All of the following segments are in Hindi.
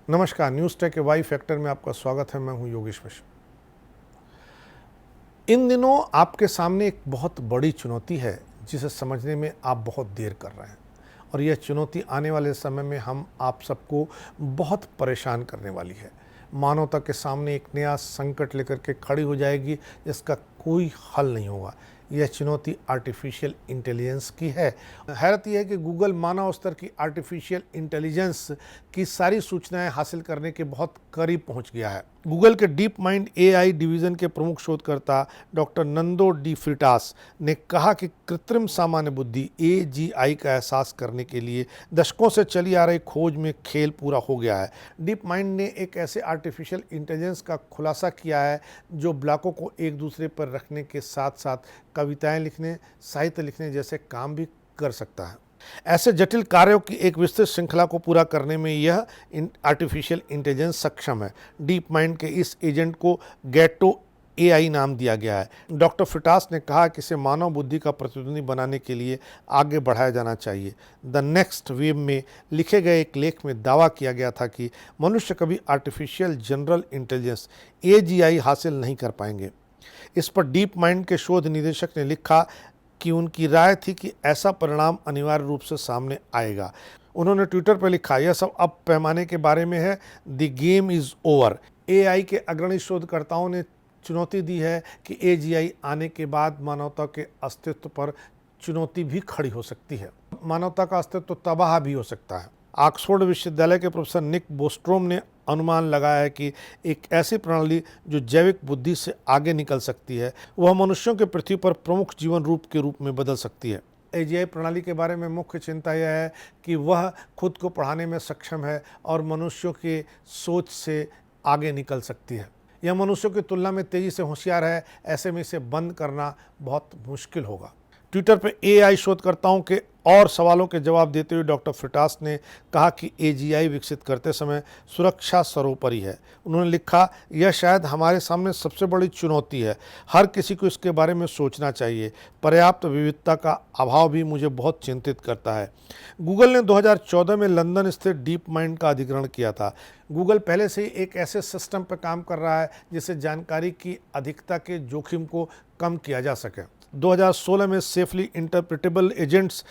नमस्कार, न्यूज़ टेक के वाई फैक्टर में आपका स्वागत है। मैं हूं योगेश मिश्र। इन दिनों आपके सामने एक बहुत बड़ी चुनौती है जिसे समझने में आप बहुत देर कर रहे हैं, और यह चुनौती आने वाले समय में हम आप सबको बहुत परेशान करने वाली है। मानवता के सामने एक नया संकट लेकर के खड़ी हो जाएगी जिसका कोई हल नहीं होगा। यह चुनौती आर्टिफिशियल इंटेलिजेंस की है। हैरत यह है कि गूगल मानव स्तर की आर्टिफिशियल इंटेलिजेंस की सारी सूचनाएं हासिल करने के बहुत करीब पहुंच गया है। गूगल के डीप माइंड एआई डिवीज़न के प्रमुख शोधकर्ता डॉक्टर नंदो डी फ्रिटास ने कहा कि कृत्रिम सामान्य बुद्धि एजीआई का एहसास करने के लिए दशकों से चली आ रही खोज में खेल पूरा हो गया है। डीप माइंड ने एक ऐसे आर्टिफिशियल इंटेलिजेंस का खुलासा किया है जो ब्लॉकों को एक दूसरे पर रखने के साथ साथ कविताएं लिखने, साहित्य लिखने जैसे काम भी कर सकता है। ऐसे जटिल कार्यों की एक विस्तृत श्रृंखला को पूरा करने में यह आर्टिफिशियल इंटेलिजेंस सक्षम है। डीप माइंड के इस एजेंट को गैटो एआई नाम दिया गया है। डॉक्टर फ्रिटास ने कहा कि इसे मानव बुद्धि का प्रतिद्वंदी बनाने के लिए आगे बढ़ाया जाना चाहिए। द नेक्स्ट वेव में लिखे गए एक लेख में दावा किया गया था कि मनुष्य कभी आर्टिफिशियल जनरल इंटेलिजेंस एजीआई हासिल नहीं कर पाएंगे। इस पर डीप माइंड के शोध निदेशक ने लिखा कि उनकी राय थी कि ऐसा परिणाम अनिवार्य रूप से सामने आएगा। उन्होंने ट्विटर पर लिखा, यह सब अब पैमाने के बारे में है, the game is over. AI के अग्रणी शोधकर्ताओं ने चुनौती दी है कि एजीआई आने के बाद मानवता के अस्तित्व पर चुनौती भी खड़ी हो सकती है। मानवता का अस्तित्व तबाह भी हो सकता है। ऑक्सफोर्ड विश्वविद्यालय के प्रोफेसर निक बोस्ट्रोम ने अनुमान लगाया है कि एक ऐसी प्रणाली जो जैविक बुद्धि से आगे निकल सकती है, वह मनुष्यों के पृथ्वी पर प्रमुख जीवन रूप के रूप में बदल सकती है। एजीआई प्रणाली के बारे में मुख्य चिंता यह है कि वह खुद को पढ़ाने में सक्षम है और मनुष्यों की सोच से आगे निकल सकती है। यह मनुष्यों की तुलना में तेज़ी से होशियार है। ऐसे में इसे बंद करना बहुत मुश्किल होगा। ट्विटर पर एआई शोधकर्ताओं के और सवालों के जवाब देते हुए डॉक्टर फ्रिटास ने कहा कि एजीआई विकसित करते समय सुरक्षा सर्वोपरि है। उन्होंने लिखा, यह शायद हमारे सामने सबसे बड़ी चुनौती है। हर किसी को इसके बारे में सोचना चाहिए। पर्याप्त विविधता का अभाव भी मुझे बहुत चिंतित करता है। गूगल ने 2014 में लंदन स्थित डीप माइंड का अधिग्रहण किया था। गूगल पहले से ही एक ऐसे सिस्टम पर काम कर रहा है जिससे जानकारी की अधिकता के जोखिम को कम किया जा सके। 2016 में सेफली इंटरप्रेटेबल एजेंट्स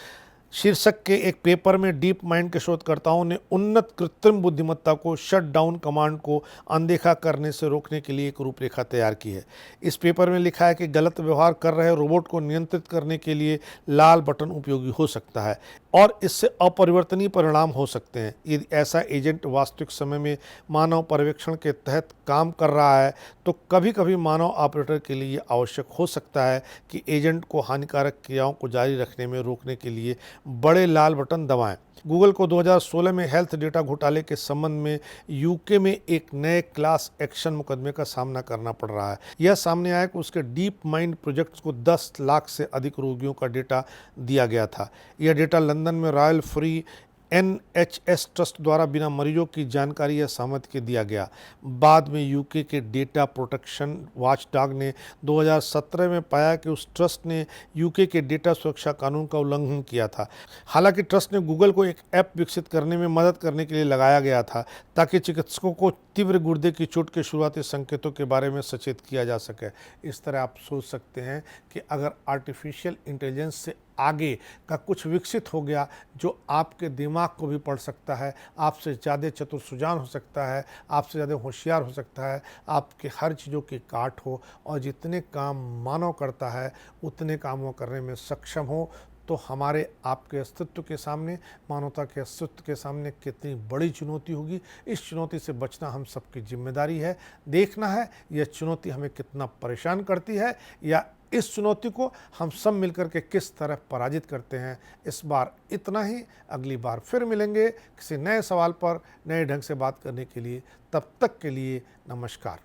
शीर्षक के एक पेपर में डीप माइंड के शोधकर्ताओं ने उन्नत कृत्रिम बुद्धिमत्ता को शट डाउन कमांड को अनदेखा करने से रोकने के लिए एक रूपरेखा तैयार की है। इस पेपर में लिखा है कि गलत व्यवहार कर रहे रोबोट को नियंत्रित करने के लिए लाल बटन उपयोगी हो सकता है और इससे अपरिवर्तनीय परिणाम हो सकते हैं। यदि ऐसा एजेंट वास्तविक समय में मानव पर्यवेक्षण के तहत काम कर रहा है तो कभी कभी मानव ऑपरेटर के लिए आवश्यक हो सकता है कि एजेंट को हानिकारक क्रियाओं को जारी रखने में रोकने के लिए बड़े लाल बटन दबाएं। गूगल को 2016 में हेल्थ डेटा घोटाले के संबंध में यूके में एक नए क्लास एक्शन मुकदमे का सामना करना पड़ रहा है। यह सामने आया कि उसके डीप माइंड प्रोजेक्ट को 10 लाख से अधिक रोगियों का डेटा दिया गया था। यह डेटा लंदन में रॉयल फ्री एनएचएस ट्रस्ट द्वारा बिना मरीजों की जानकारी या सहमति के दिया गया। बाद में यूके के डेटा प्रोटेक्शन वॉचडॉग ने 2017 में पाया कि उस ट्रस्ट ने यूके के डेटा सुरक्षा कानून का उल्लंघन किया था। हालांकि ट्रस्ट ने गूगल को एक ऐप विकसित करने में मदद करने के लिए लगाया गया था ताकि चिकित्सकों को तीव्र गुर्दे की चोट के शुरुआती संकेतों के बारे में सचेत किया जा सके। इस तरह आप सोच सकते हैं कि अगर आर्टिफिशियल इंटेलिजेंस से आगे का कुछ विकसित हो गया जो आपके दिमाग को भी पढ़ सकता है, आपसे ज़्यादा चतुर सुजान हो सकता है, आपसे ज़्यादा होशियार हो सकता है, आपके हर चीज़ों की काट हो और जितने काम मानव करता है उतने कामों करने में सक्षम हो, तो हमारे आपके अस्तित्व के सामने, मानवता के अस्तित्व के सामने कितनी बड़ी चुनौती होगी। इस चुनौती से बचना हम सबकी जिम्मेदारी है। देखना है यह चुनौती हमें कितना परेशान करती है या इस चुनौती को हम सब मिलकर के किस तरह पराजित करते हैं। इस बार इतना ही। अगली बार फिर मिलेंगे किसी नए सवाल पर नए ढंग से बात करने के लिए। तब तक के लिए नमस्कार।